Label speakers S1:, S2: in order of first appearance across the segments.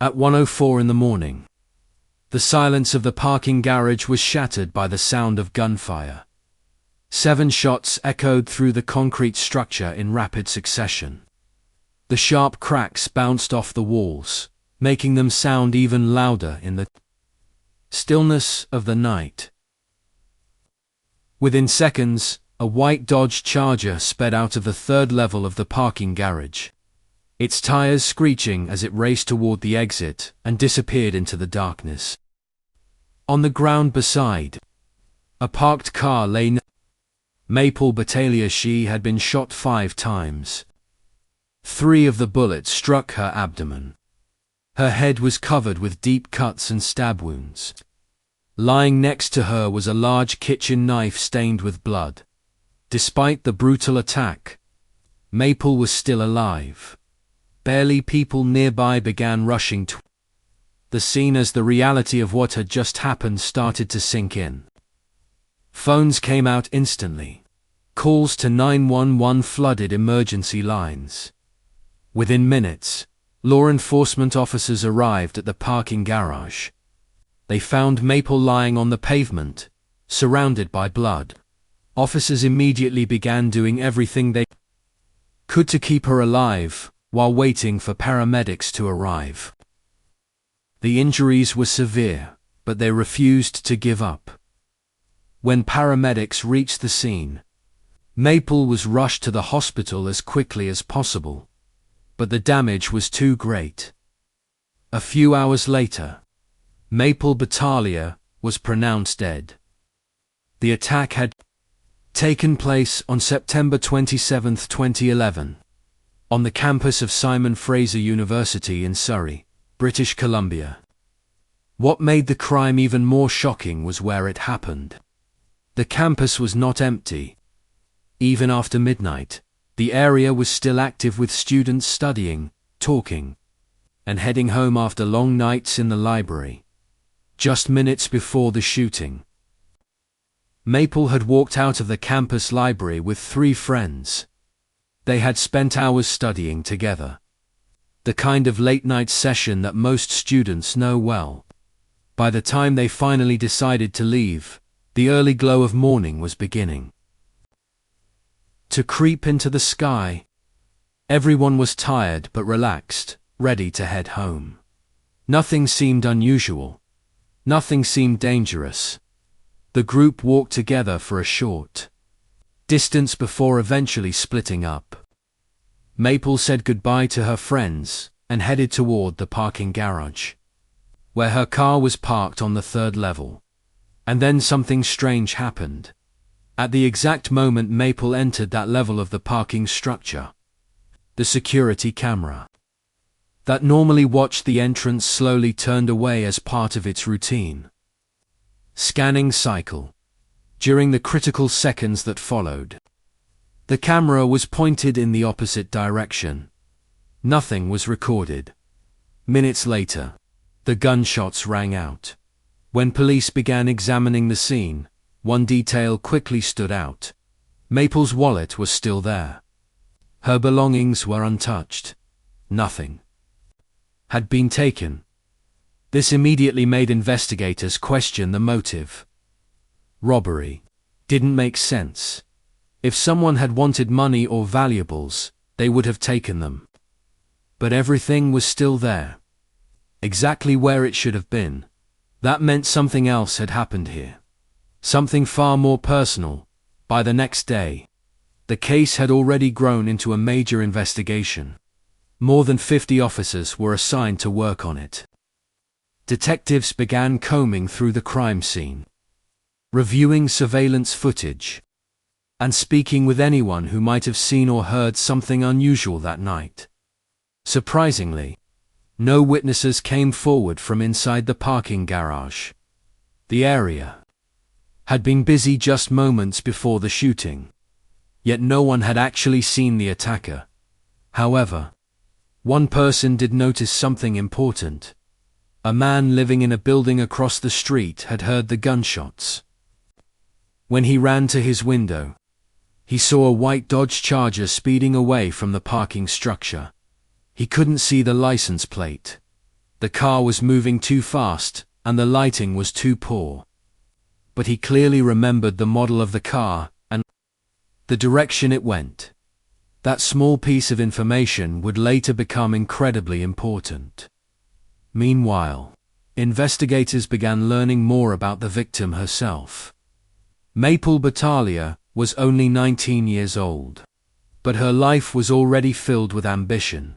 S1: At 1:04 in the morning, the silence of the parking garage was shattered by the sound of gunfire. 7 shots echoed through the concrete structure in rapid succession. The sharp cracks bounced off the walls, making them sound even louder in the stillness of the night. Within seconds, a white Dodge Charger sped out of the 3rd level of the parking garage, its tires screeching as it raced toward the exit and disappeared into the darkness. On the ground beside, a parked car lay. Maple Batalia. She had been shot 5 times. 3 of the bullets struck her abdomen. Her head was covered with deep cuts and stab wounds. Lying next to her was a large kitchen knife stained with blood. Despite the brutal attack, Maple was still alive. Barely people nearby began rushing to the scene as the reality of what had just happened started to sink in. Phones came out instantly. Calls to 911 flooded emergency lines. Within minutes, law enforcement officers arrived at the parking garage. They found Maple lying on the pavement, surrounded by blood. Officers immediately began doing everything they could to keep her alive, while waiting for paramedics to arrive. The injuries were severe, but they refused to give up. When paramedics reached the scene, Maple was rushed to the hospital as quickly as possible, but the damage was too great. A few hours later, Maple Batalia was pronounced dead. The attack had taken place on September 27, 2011, on the campus of Simon Fraser University in Surrey, British Columbia. What made the crime even more shocking was where it happened. The campus was not empty. Even after midnight, the area was still active with students studying, talking, and heading home after long nights in the library. Just minutes before the shooting, Maple had walked out of the campus library with 3 friends. They had spent hours studying together. The kind of late-night session that most students know well. By the time they finally decided to leave, the early glow of morning was beginning to creep into the sky. Everyone was tired but relaxed, ready to head home. Nothing seemed unusual. Nothing seemed dangerous. The group walked together for a short distance before eventually splitting up. Maple said goodbye to her friends and headed toward the parking garage, where her car was parked on the 3rd level. And then something strange happened. At the exact moment Maple entered that level of the parking structure, the security camera that normally watched the entrance slowly turned away as part of its routine scanning cycle. During the critical seconds that followed, the camera was pointed in the opposite direction. Nothing was recorded. Minutes later, the gunshots rang out. When police began examining the scene, one detail quickly stood out. Maple's wallet was still there. Her belongings were untouched. Nothing had been taken. This immediately made investigators question the motive. Robbery didn't make sense. If someone had wanted money or valuables, they would have taken them. But everything was still there, exactly where it should have been. That meant something else had happened here. Something far more personal. By the next day, the case had already grown into a major investigation. More than 50 officers were assigned to work on it. Detectives began combing through the crime scene, reviewing surveillance footage, and speaking with anyone who might have seen or heard something unusual that night. Surprisingly, no witnesses came forward from inside the parking garage. The area had been busy just moments before the shooting, yet no one had actually seen the attacker. However, one person did notice something important. A man living in a building across the street had heard the gunshots. When he ran to his window, he saw a white Dodge Charger speeding away from the parking structure. He couldn't see the license plate, The car was moving too fast, and the lighting was too poor. But he clearly remembered the model of the car, and the direction it went. That small piece of information would later become incredibly important. Meanwhile, investigators began learning more about the victim herself. Maple Batalia was only 19 years old. But her life was already filled with ambition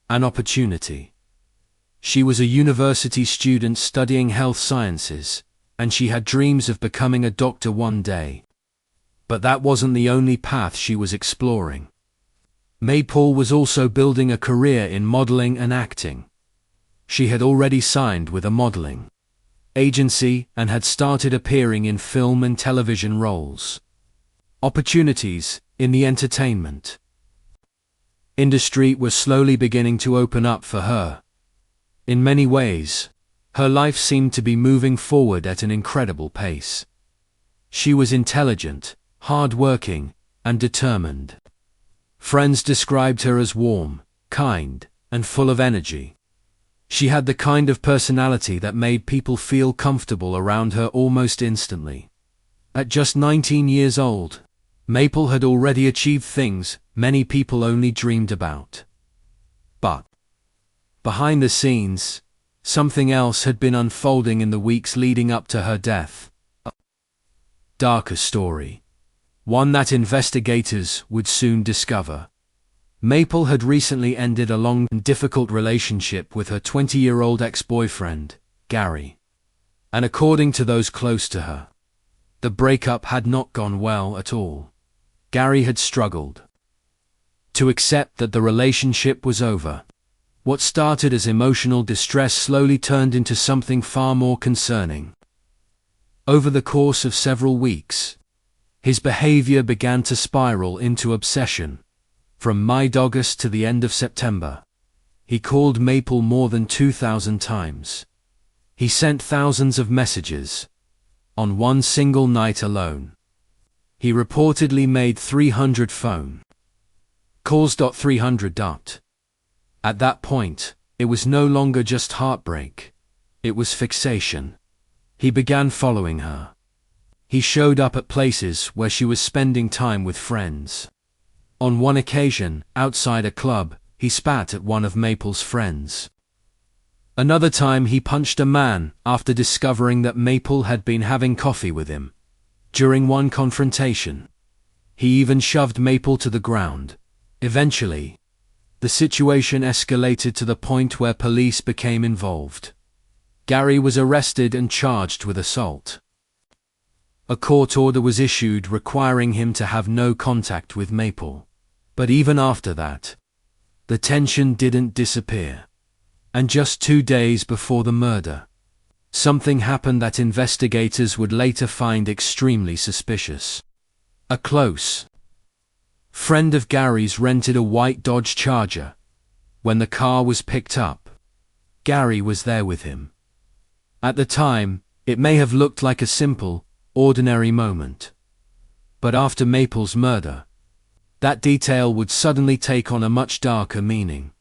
S1: and opportunity. She was a university student studying health sciences, and she had dreams of becoming a doctor one day. But that wasn't the only path she was exploring. Maple was also building a career in modeling and acting. She had already signed with a modeling agency and had started appearing in film and television roles. Opportunities in the entertainment industry were slowly beginning to open up for her. In many ways, her life seemed to be moving forward at an incredible pace. She was intelligent, hard-working, and determined. Friends described her as warm, kind, and full of energy. She had the kind of personality that made people feel comfortable around her almost instantly. At just 19 years old, Maple had already achieved things many people only dreamed about. But behind the scenes, something else had been unfolding in the weeks leading up to her death. A darker story. One that investigators would soon discover. Maple had recently ended a long and difficult relationship with her 20-year-old ex-boyfriend, Gary. And according to those close to her, the breakup had not gone well at all. Gary had struggled to accept that the relationship was over. What started as emotional distress slowly turned into something far more concerning. Over the course of several weeks, his behavior began to spiral into obsession. From mid-August to the end of September, he called Maple more than 2,000 times. He sent thousands of messages. On one single night alone, he reportedly made 300 phone calls. 300. At that point, it was no longer just heartbreak. It was fixation. He began following her. He showed up at places where she was spending time with friends. On one occasion, outside a club, he spat at one of Maple's friends. Another time he punched a man after discovering that Maple had been having coffee with him. During one confrontation, he even shoved Maple to the ground. Eventually, the situation escalated to the point where police became involved. Gary was arrested and charged with assault. A court order was issued requiring him to have no contact with Maple. But even after that, the tension didn't disappear. And just 2 days before the murder, something happened that investigators would later find extremely suspicious. A close friend of Gary's rented a white Dodge Charger. When the car was picked up, Gary was there with him. At the time, it may have looked like a simple, ordinary moment. But after Maple's murder, that detail would suddenly take on a much darker meaning.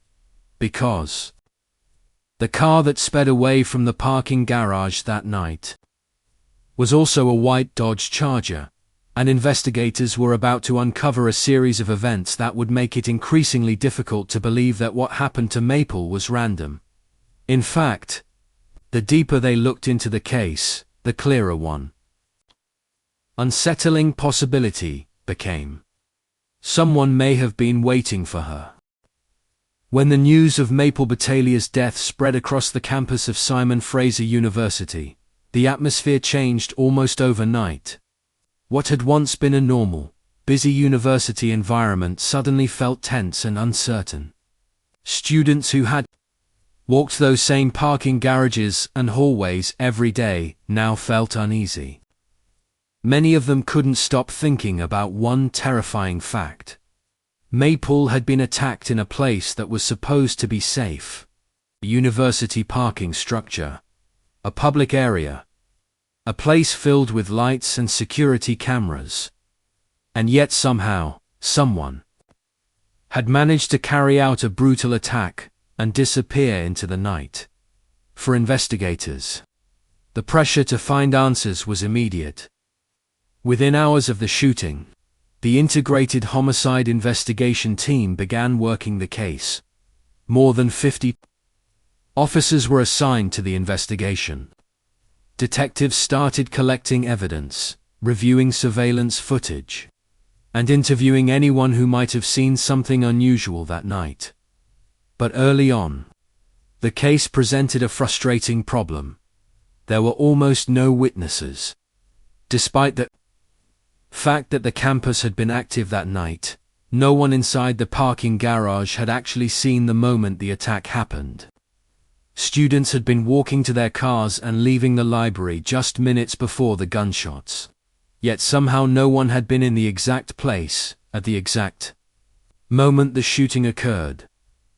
S1: Because the car that sped away from the parking garage that night was also a white Dodge Charger, and investigators were about to uncover a series of events that would make it increasingly difficult to believe that what happened to Maple was random. In fact, the deeper they looked into the case, the clearer one unsettling possibility became. Someone may have been waiting for her. When the news of Maple Batalia's death spread across the campus of Simon Fraser University, the atmosphere changed almost overnight. What had once been a normal, busy university environment suddenly felt tense and uncertain. Students who had walked those same parking garages and hallways every day now felt uneasy. Many of them couldn't stop thinking about one terrifying fact. Maple had been attacked in a place that was supposed to be safe. A university parking structure. A public area. A place filled with lights and security cameras. And yet somehow, someone had managed to carry out a brutal attack, and disappear into the night. For investigators, the pressure to find answers was immediate. Within hours of the shooting, the Integrated Homicide Investigation Team began working the case. More than 50 officers were assigned to the investigation. Detectives started collecting evidence, reviewing surveillance footage, and interviewing anyone who might have seen something unusual that night. But early on, the case presented a frustrating problem. There were almost no witnesses. Despite the fact that the campus had been active that night, no one inside the parking garage had actually seen the moment the attack happened. Students had been walking to their cars and leaving the library just minutes before the gunshots. Yet somehow no one had been in the exact place, at the exact moment the shooting occurred.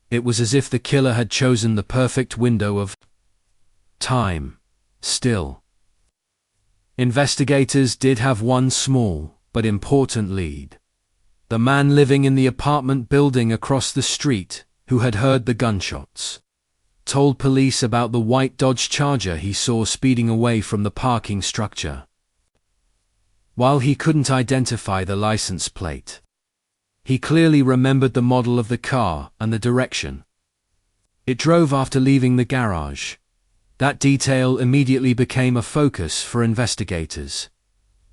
S1: It was as if the killer had chosen the perfect window of time. Still, investigators did have one small, but important lead. The man living in the apartment building across the street, who had heard the gunshots, told police about the white Dodge Charger he saw speeding away from the parking structure. While he couldn't identify the license plate, he clearly remembered the model of the car and the direction it drove after leaving the garage. That detail immediately became a focus for investigators.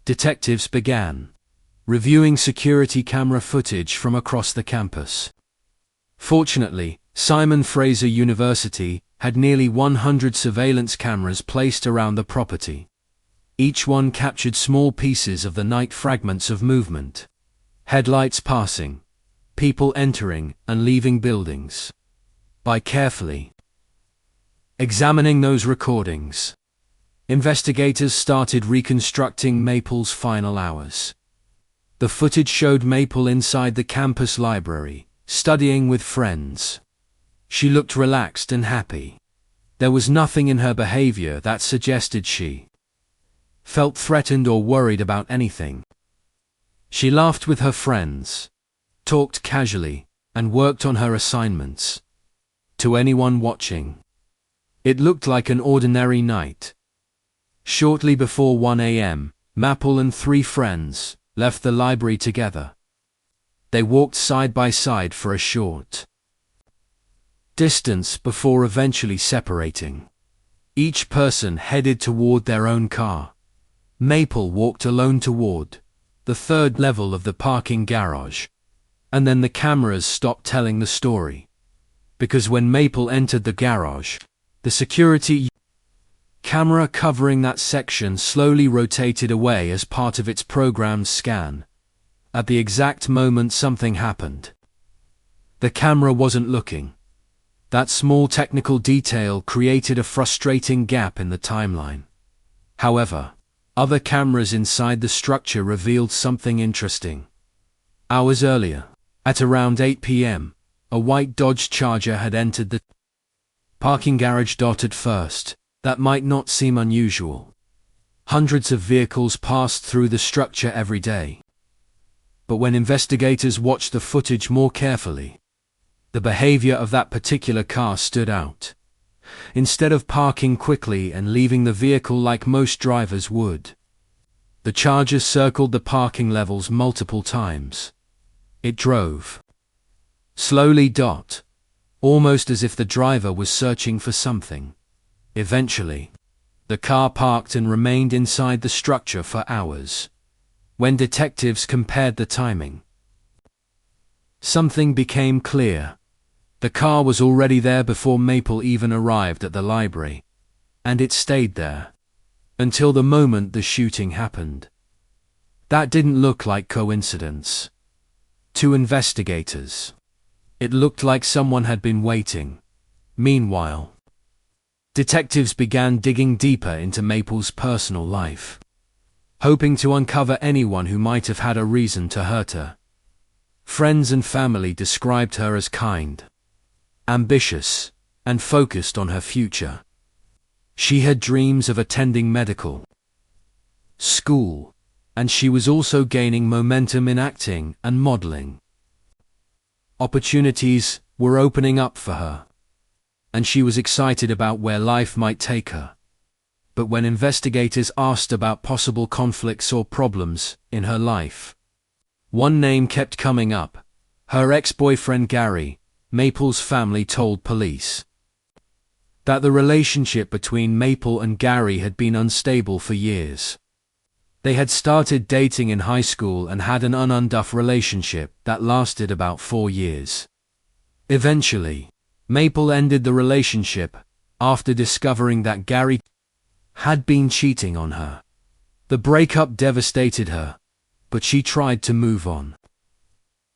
S1: Detectives began reviewing security camera footage from across the campus. Fortunately, Simon Fraser University had nearly 100 surveillance cameras placed around the property. Each one captured small pieces of the night, fragments of movement, headlights passing, people entering and leaving buildings. By carefully examining those recordings, investigators started reconstructing Maple's final hours. The footage showed Maple inside the campus library, studying with friends. She looked relaxed and happy. There was nothing in her behavior that suggested she felt threatened or worried about anything. She laughed with her friends, talked casually, and worked on her assignments. To anyone watching, it looked like an ordinary night. Shortly before 1 a.m., Maple and 3 friends left the library together. They walked side by side for a short distance before eventually separating. Each person headed toward their own car. Maple walked alone toward the 3rd level of the parking garage, and then the cameras stopped telling the story. Because when Maple entered the garage, the security camera covering that section slowly rotated away as part of its programmed scan. At the exact moment something happened. The camera wasn't looking. That small technical detail created a frustrating gap in the timeline. However, other cameras inside the structure revealed something interesting. Hours earlier, at around 8 p.m., a white Dodge Charger had entered the parking garage. At first, that might not seem unusual. Hundreds of vehicles passed through the structure every day. But when investigators watched the footage more carefully, the behavior of that particular car stood out. Instead of parking quickly and leaving the vehicle like most drivers would, the Charger circled the parking levels multiple times. It drove slowly, almost as if the driver was searching for something. Eventually, the car parked and remained inside the structure for hours. When detectives compared the timing, something became clear. The car was already there before Maple even arrived at the library, and it stayed there until the moment the shooting happened. That didn't look like coincidence. To investigators, it looked like someone had been waiting. Meanwhile, detectives began digging deeper into Maple's personal life, hoping to uncover anyone who might have had a reason to hurt her. Friends and family described her as kind, ambitious, and focused on her future. She had dreams of attending medical school, and she was also gaining momentum in acting and modeling. Opportunities were opening up for her. and she was excited about where life might take her. But when investigators asked about possible conflicts or problems in her life, one name kept coming up: her ex-boyfriend Gary. Maple's family told police that the relationship between Maple and Gary had been unstable for years. They had started dating in high school and had an on-and-off relationship that lasted about 4 years. Eventually, Maple ended the relationship after discovering that Gary had been cheating on her. The breakup devastated her, but she tried to move on.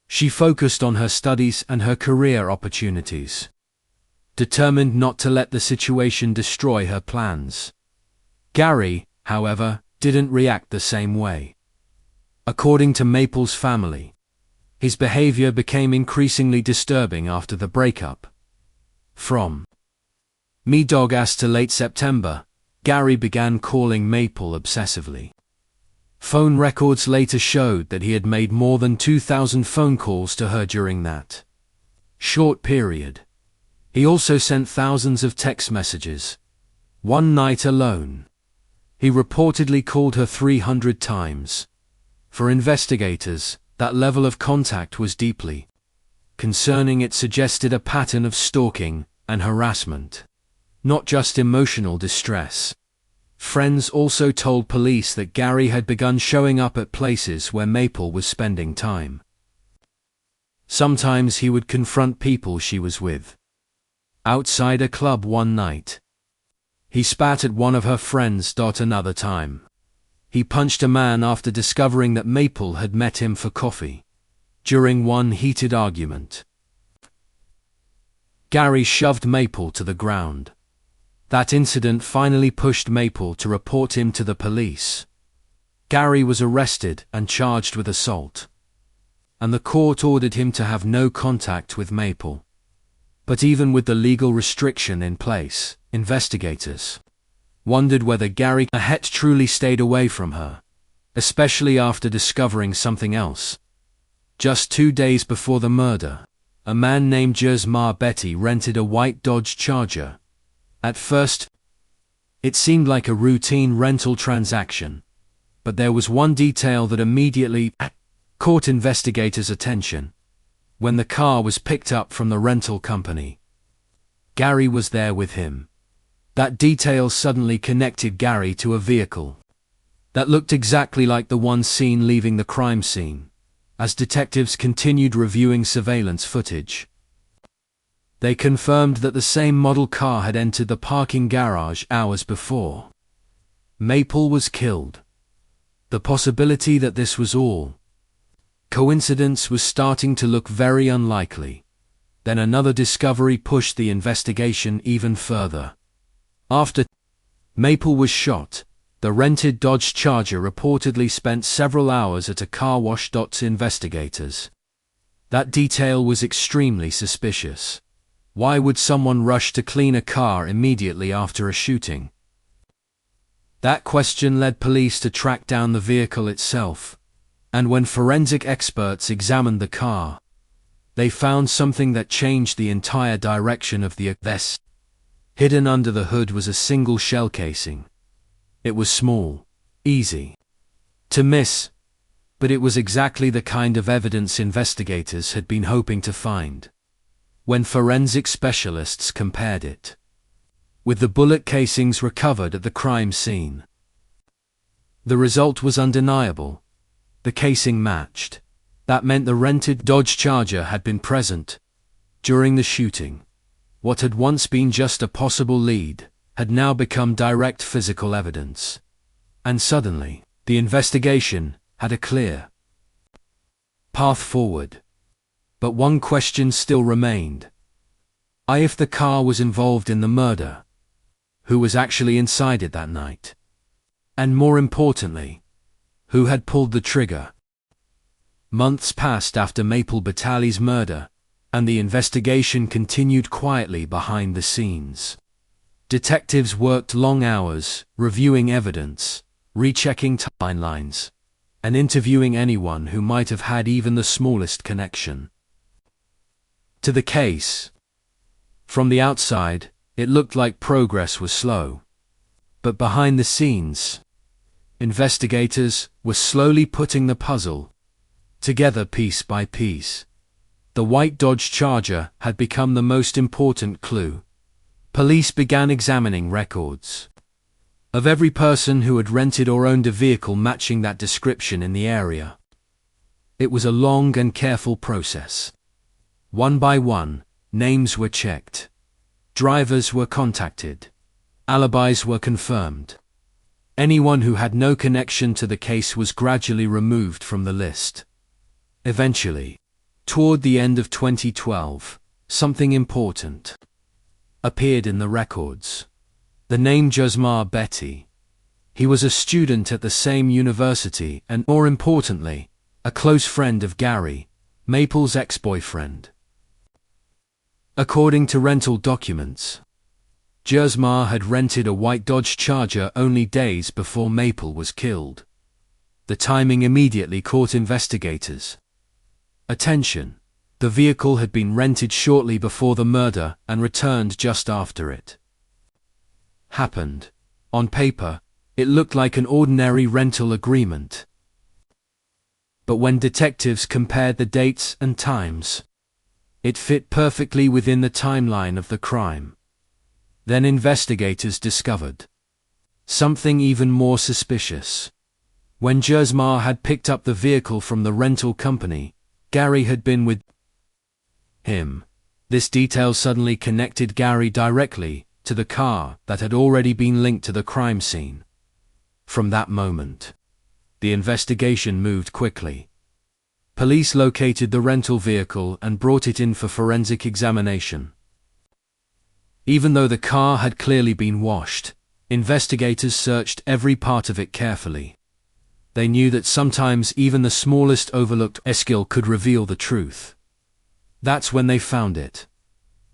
S1: She focused on her studies and her career opportunities, determined not to let the situation destroy her plans. Gary, however, didn't react the same way. According to Maple's family, his behavior became increasingly disturbing after the breakup. From mid-August to late September, Gary began calling Maple obsessively. Phone records later showed that he had made more than 2,000 phone calls to her during that short period. He also sent thousands of text messages. One night alone, he reportedly called her 300 times. For investigators, that level of contact was deeply concerning. It suggested a pattern of stalking and harassment, not just emotional distress. Friends also told police that Gary had begun showing up at places where Maple was spending time. Sometimes he would confront people she was with. Outside a club one night, he spat at one of her friends. Another time, he punched a man after discovering that Maple had met him for coffee. During one heated argument, Gary shoved Maple to the ground. That incident finally pushed Maple to report him to the police. Gary was arrested and charged with assault, and the court ordered him to have no contact with Maple. But even with the legal restriction in place, investigators wondered whether Gary had truly stayed away from her, especially after discovering something else. Just 2 days before the murder, a man named Jersmar Betty rented a white Dodge Charger. At first, it seemed like a routine rental transaction, but there was one detail that immediately caught investigators' attention. When the car was picked up from the rental company, Gary was there with him. That detail suddenly connected Gary to a vehicle that looked exactly like the one seen leaving the crime scene. As detectives continued reviewing surveillance footage, they confirmed that the same model car had entered the parking garage hours before Maple was killed. The possibility that this was all coincidence was starting to look very unlikely. Then another discovery pushed the investigation even further. After Maple was shot, the rented Dodge Charger reportedly spent several hours at a car wash. Investigators. That detail was extremely suspicious. Why would someone rush to clean a car immediately after a shooting? That question led police to track down the vehicle itself, and when forensic experts examined the car, they found something that changed the entire direction of the event. Hidden under the hood was a single shell casing. It was small, easy to miss, but it was exactly the kind of evidence investigators had been hoping to find. When forensic specialists compared it with the bullet casings recovered at the crime scene, the result was undeniable. The casing matched. That meant the rented Dodge Charger had been present during the shooting. What had once been just a possible lead had now become direct physical evidence. And suddenly, the investigation had a clear path forward. But one question still remained. If the car was involved in the murder, who was actually inside it that night? And more importantly, who had pulled the trigger? Months passed after Maple Batalia's murder, and the investigation continued quietly behind the scenes. Detectives worked long hours, reviewing evidence, rechecking timelines, and interviewing anyone who might have had even the smallest connection to the case. From the outside, it looked like progress was slow. But behind the scenes, investigators were slowly putting the puzzle together piece by piece. The white Dodge Charger had become the most important clue. Police began examining records of every person who had rented or owned a vehicle matching that description in the area. It was a long and careful process. One by one, names were checked. Drivers were contacted. Alibis were confirmed. Anyone who had no connection to the case was gradually removed from the list. Eventually, toward the end of 2012, something important appeared in the records. The name Josmar Betty. He was a student at the same university and, more importantly, a close friend of Gary, Maple's ex-boyfriend. According to rental documents, Josmar had rented a white Dodge Charger only days before Maple was killed. The timing immediately caught investigators' attention. The vehicle had been rented shortly before the murder and returned just after it happened. On paper, it looked like an ordinary rental agreement. But when detectives compared the dates and times, it fit perfectly within the timeline of the crime. Then investigators discovered something even more suspicious. When Josmar had picked up the vehicle from the rental company, Gary had been with him. This detail suddenly connected Gary directly to the car that had already been linked to the crime scene. From that moment, the investigation moved quickly. Police located the rental vehicle and brought it in for forensic examination. Even though the car had clearly been washed, investigators searched every part of it carefully. They knew that sometimes even the smallest overlooked detail could reveal the truth. That's when they found it.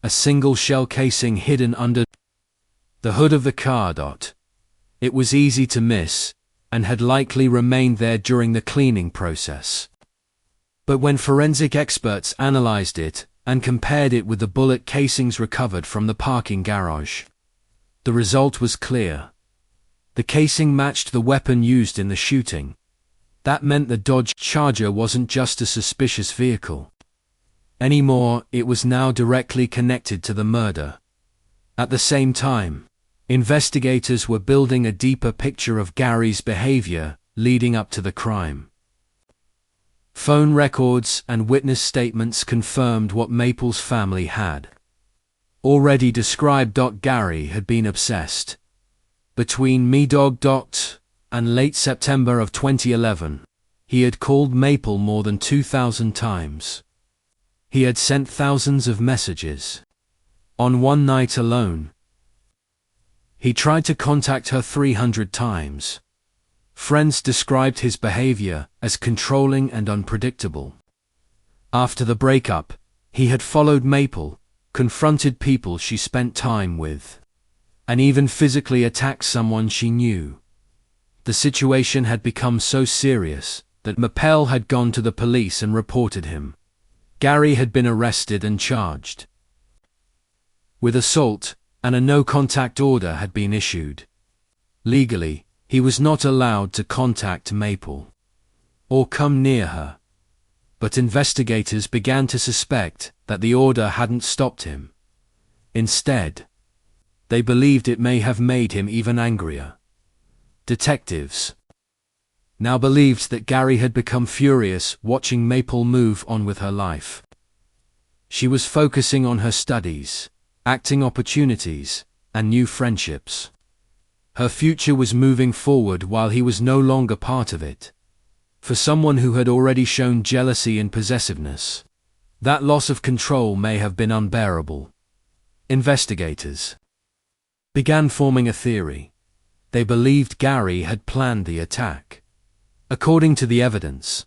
S1: A single shell casing hidden under the hood of the car. It was easy to miss, and had likely remained there during the cleaning process. But when forensic experts analyzed it and compared it with the bullet casings recovered from the parking garage, the result was clear. The casing matched the weapon used in the shooting. That meant the Dodge Charger wasn't just a suspicious vehicle anymore, it was now directly connected to the murder. At the same time, investigators were building a deeper picture of Gary's behavior leading up to the crime. Phone records and witness statements confirmed what Maple's family had already described. Gary had been obsessed. Between and late September of 2011, he had called Maple more than 2,000 times. He had sent thousands of messages. On one night alone, he tried to contact her 300 times. Friends described his behavior as controlling and unpredictable. After the breakup, he had followed Maple, confronted people she spent time with, and even physically attacked someone she knew. The situation had become so serious that Maple had gone to the police and reported him. Gary had been arrested and charged with assault, and a no-contact order had been issued. Legally, he was not allowed to contact Maple or come near her. But investigators began to suspect that the order hadn't stopped him. Instead, they believed it may have made him even angrier. Detectives now believed that Gary had become furious watching Maple move on with her life. She was focusing on her studies, acting opportunities, and new friendships. Her future was moving forward while he was no longer part of it. For someone who had already shown jealousy and possessiveness, that loss of control may have been unbearable. Investigators began forming a theory. They believed Gary had planned the attack. According to the evidence,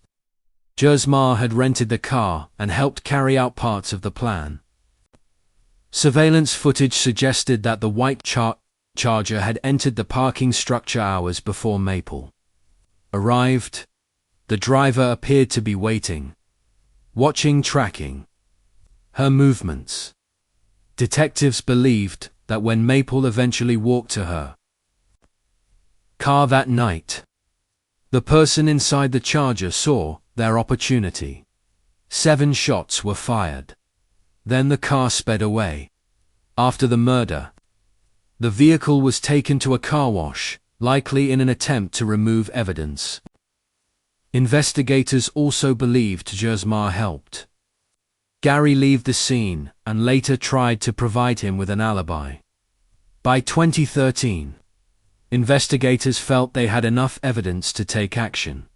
S1: Josmar had rented the car and helped carry out parts of the plan. Surveillance footage suggested that the white Charger had entered the parking structure hours before Maple arrived. The driver appeared to be waiting, watching, tracking her movements. Detectives believed that when Maple eventually walked to her car that night, the person inside the Charger saw their opportunity. 7 shots were fired. Then the car sped away. After the murder, the vehicle was taken to a car wash, likely in an attempt to remove evidence. Investigators also believed Gersmar helped Gary leave the scene and later tried to provide him with an alibi. By 2013, investigators felt they had enough evidence to take action.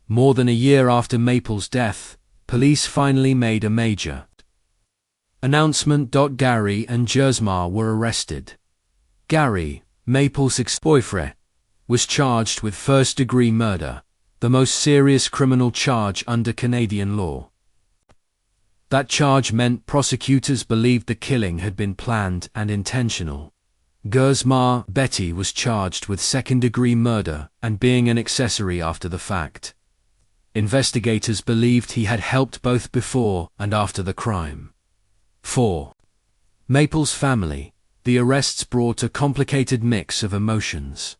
S1: More than a year after Maple's death, police finally made a major announcement. Gary and Gersmar were arrested. Gary, Maple's ex-boyfriend, was charged with first-degree murder, the most serious criminal charge under Canadian law. That charge meant prosecutors believed the killing had been planned and intentional. Gersmar, Betty, was charged with second-degree murder and being an accessory after the fact. Investigators believed he had helped both before and after the crime. 4. Maple's family. The arrests brought a complicated mix of emotions.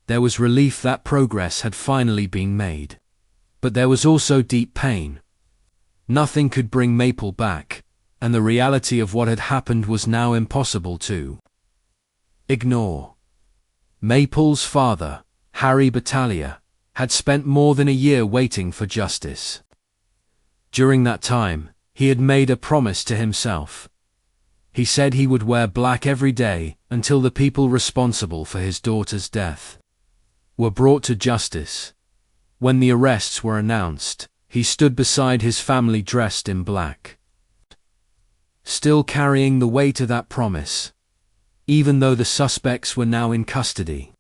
S1: There was relief that progress had finally been made. But there was also deep pain. Nothing could bring Maple back, and the reality of what had happened was now impossible to ignore. Maple's father, Harry Batalia, had spent more than a year waiting for justice. During that time, he had made a promise to himself. He said he would wear black every day until the people responsible for his daughter's death were brought to justice. When the arrests were announced, he stood beside his family dressed in black, still carrying the weight of that promise. Even though the suspects were now in custody,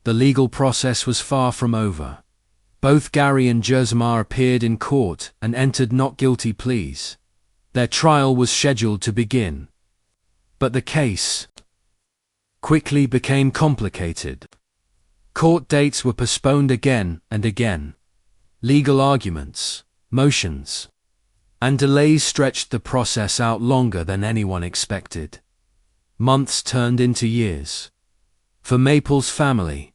S1: the legal process was far from over. Both Gary and Gersmar appeared in court and entered not guilty pleas. Their trial was scheduled to begin. But the case quickly became complicated. Court dates were postponed again and again. Legal arguments, motions, and delays stretched the process out longer than anyone expected. Months turned into years. For Maple's family,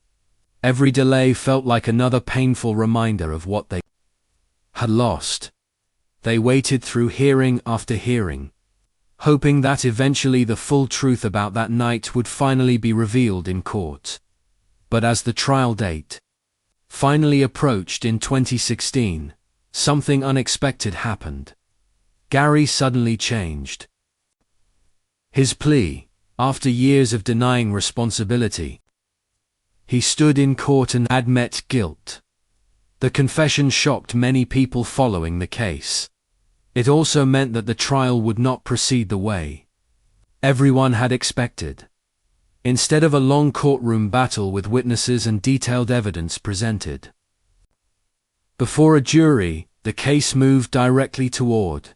S1: every delay felt like another painful reminder of what they had lost. They waited through hearing after hearing, hoping that eventually the full truth about that night would finally be revealed in court. But as the trial date finally approached in 2016, something unexpected happened. Gary suddenly changed his plea. After years of denying responsibility, he stood in court and admit guilt. The confession shocked many people following the case. It also meant that the trial would not proceed the way everyone had expected. Instead of a long courtroom battle with witnesses and detailed evidence presented before a jury, the case moved directly toward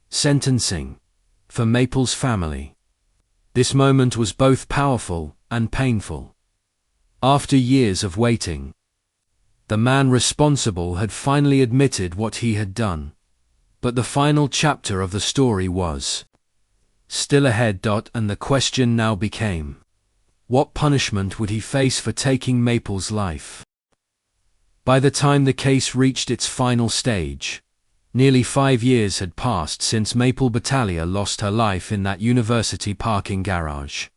S1: sentencing for Maple's family. This moment was both powerful and painful. After years of waiting, the man responsible had finally admitted what he had done. But the final chapter of the story was still ahead. And the question now became, what punishment would he face for taking Maple's life? By the time the case reached its final stage, nearly 5 years had passed since Maple Batalia lost her life in that university parking garage.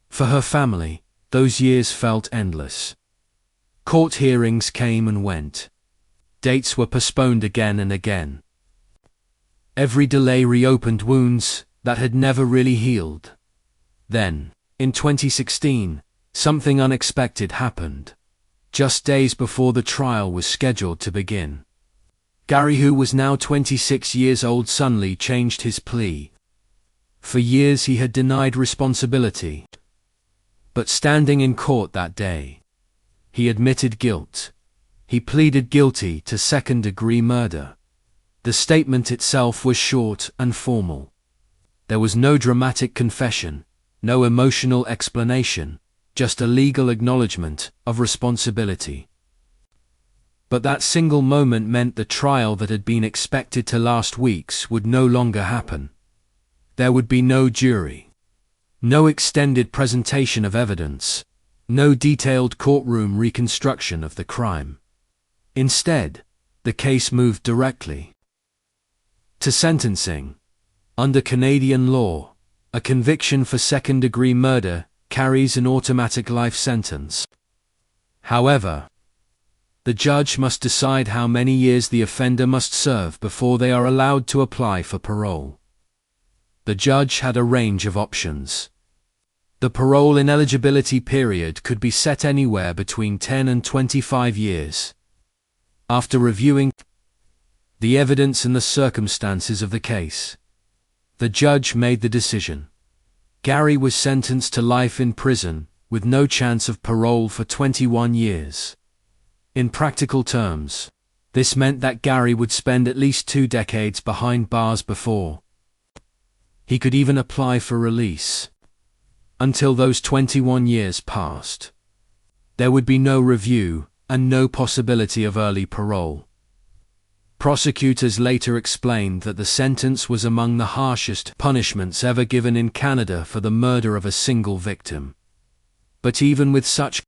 S1: For her family, those years felt endless. Court hearings came and went. Dates were postponed again and again. Every delay reopened wounds that had never really healed. Then, in 2016, something unexpected happened. Just days before the trial was scheduled to begin, Gary, who was now 26 years old, suddenly changed his plea. For years he had denied responsibility. But standing in court that day, he admitted guilt. He pleaded guilty to second-degree murder. The statement itself was short and formal. There was no dramatic confession, no emotional explanation, just a legal acknowledgement of responsibility. But that single moment meant the trial that had been expected to last weeks would no longer happen. There would be no jury, no extended presentation of evidence, no detailed courtroom reconstruction of the crime. Instead, the case moved directly to sentencing. Under Canadian law, a conviction for second-degree murder carries an automatic life sentence. However, the judge must decide how many years the offender must serve before they are allowed to apply for parole. The judge had a range of options. The parole ineligibility period could be set anywhere between 10 and 25 years. After reviewing the evidence and the circumstances of the case, the judge made the decision. Gary was sentenced to life in prison, with no chance of parole for 21 years. In practical terms, this meant that Gary would spend at least 2 decades behind bars before he could even apply for release. Until those 21 years passed, there would be no review and no possibility of early parole. Prosecutors later explained that the sentence was among the harshest punishments ever given in Canada for the murder of a single victim. But even with such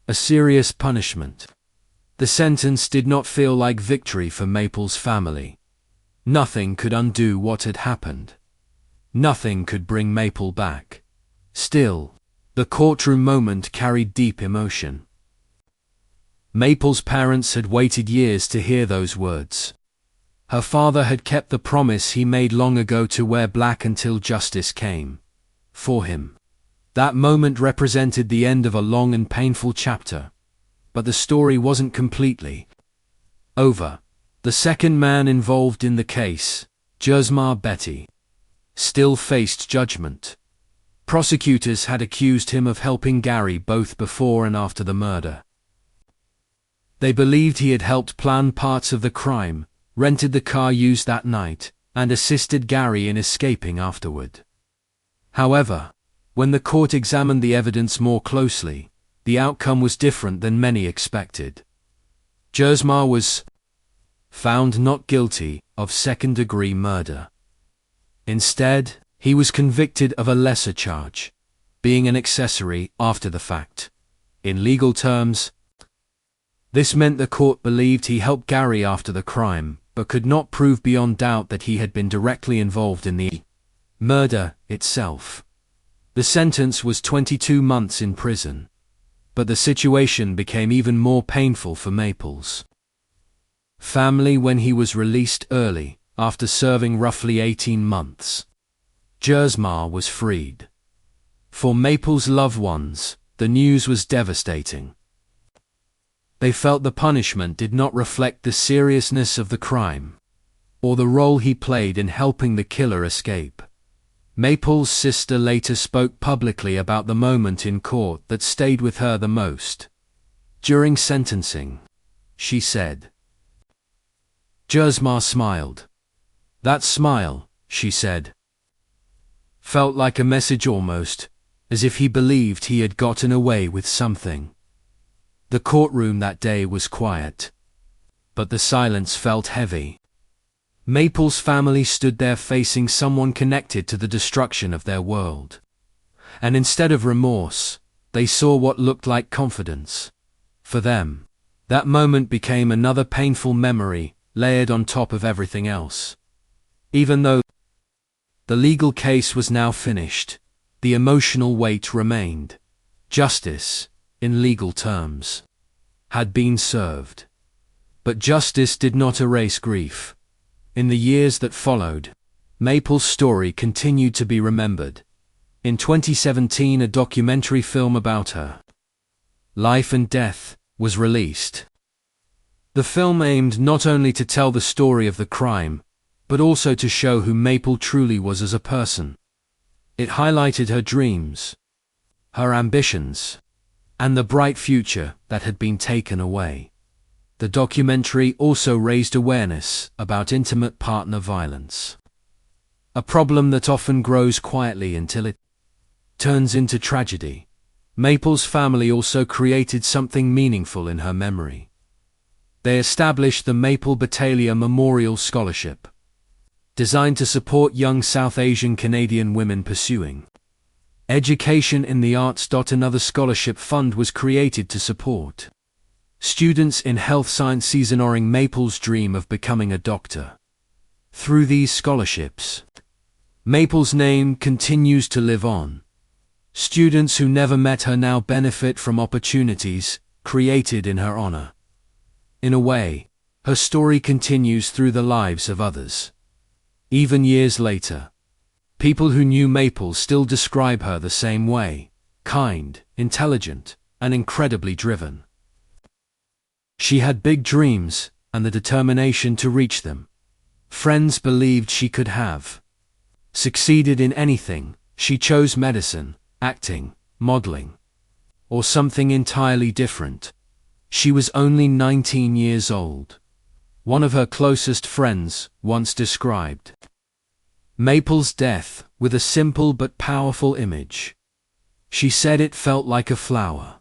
S1: a serious punishment, the sentence did not feel like victory for Maple's family. Nothing could undo what had happened. Nothing could bring Maple back. Still, the courtroom moment carried deep emotion. Maple's parents had waited years to hear those words. Her father had kept the promise he made long ago to wear black until justice came. For him, that moment represented the end of a long and painful chapter. But the story wasn't completely over. The second man involved in the case, Jersmar Betty, still faced judgment. Prosecutors had accused him of helping Gary both before and after the murder. They believed he had helped plan parts of the crime, rented the car used that night, and assisted Gary in escaping afterward. However, when the court examined the evidence more closely, the outcome was different than many expected. Jersmar was found not guilty of second-degree murder. Instead, he was convicted of a lesser charge, being an accessory after the fact. In legal terms, this meant the court believed he helped Gary after the crime, but could not prove beyond doubt that he had been directly involved in the murder itself. The sentence was 22 months in prison. But the situation became even more painful for Maple's family when he was released early, after serving roughly 18 months. Jersmar was freed. For Maple's loved ones, the news was devastating. They felt the punishment did not reflect the seriousness of the crime, or the role he played in helping the killer escape. Maple's sister later spoke publicly about the moment in court that stayed with her the most. During sentencing, she said, Jersmar smiled. That smile, she said, felt like a message almost, as if he believed he had gotten away with something. The courtroom that day was quiet, but the silence felt heavy. Maple's family stood there facing someone connected to the destruction of their world. And instead of remorse, they saw what looked like confidence. For them, that moment became another painful memory layered on top of everything else. Even though the legal case was now finished, the emotional weight remained. Justice, in legal terms, had been served. But justice did not erase grief. In the years that followed, Maple's story continued to be remembered. In 2017, a documentary film about her life and death was released. The film aimed not only to tell the story of the crime, but also to show who Maple truly was as a person. It highlighted her dreams, her ambitions, and the bright future that had been taken away. The documentary also raised awareness about intimate partner violence, a problem that often grows quietly until it turns into tragedy. Maple's family also created something meaningful in her memory. They established the Maple Batalia Memorial Scholarship, designed to support young South Asian Canadian women pursuing education in the arts. Another scholarship fund was created to support students in health sciences honoring Maple's dream of becoming a doctor. Through these scholarships, Maple's name continues to live on. Students who never met her now benefit from opportunities created in her honor. In a way, her story continues through the lives of others. Even years later, people who knew Maple still describe her the same way: kind, intelligent, and incredibly driven. She had big dreams and the determination to reach them. Friends believed she could have succeeded in anything. She chose medicine, acting, modeling, or something entirely different. She was only 19 years old. One of her closest friends once described Maple's death with a simple but powerful image. She said it felt like a flower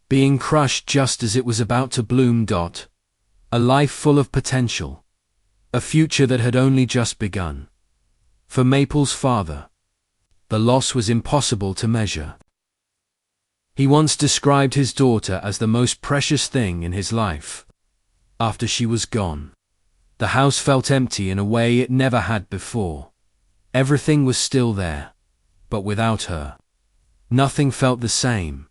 S1: being crushed just as it was about to bloom. A life full of potential, a future that had only just begun. For Maple's father, the loss was impossible to measure. He once described his daughter as the most precious thing in his life. After she was gone, the house felt empty in a way it never had before. Everything was still there, but without her, nothing felt the same.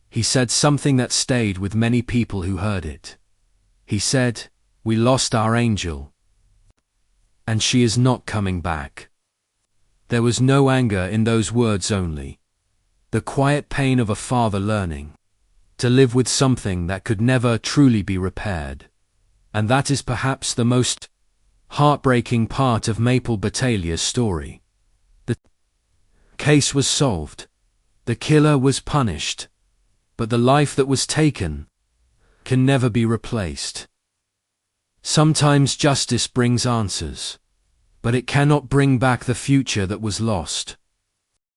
S1: He said something that stayed with many people who heard it. He said, "We lost our angel, and she is not coming back." There was no anger in those words, only the quiet pain of a father learning to live with something that could never truly be repaired. And that is perhaps the most heartbreaking part of Maple Batalia's story. The case was solved. The killer was punished. But the life that was taken can never be replaced. Sometimes justice brings answers, but it cannot bring back the future that was lost.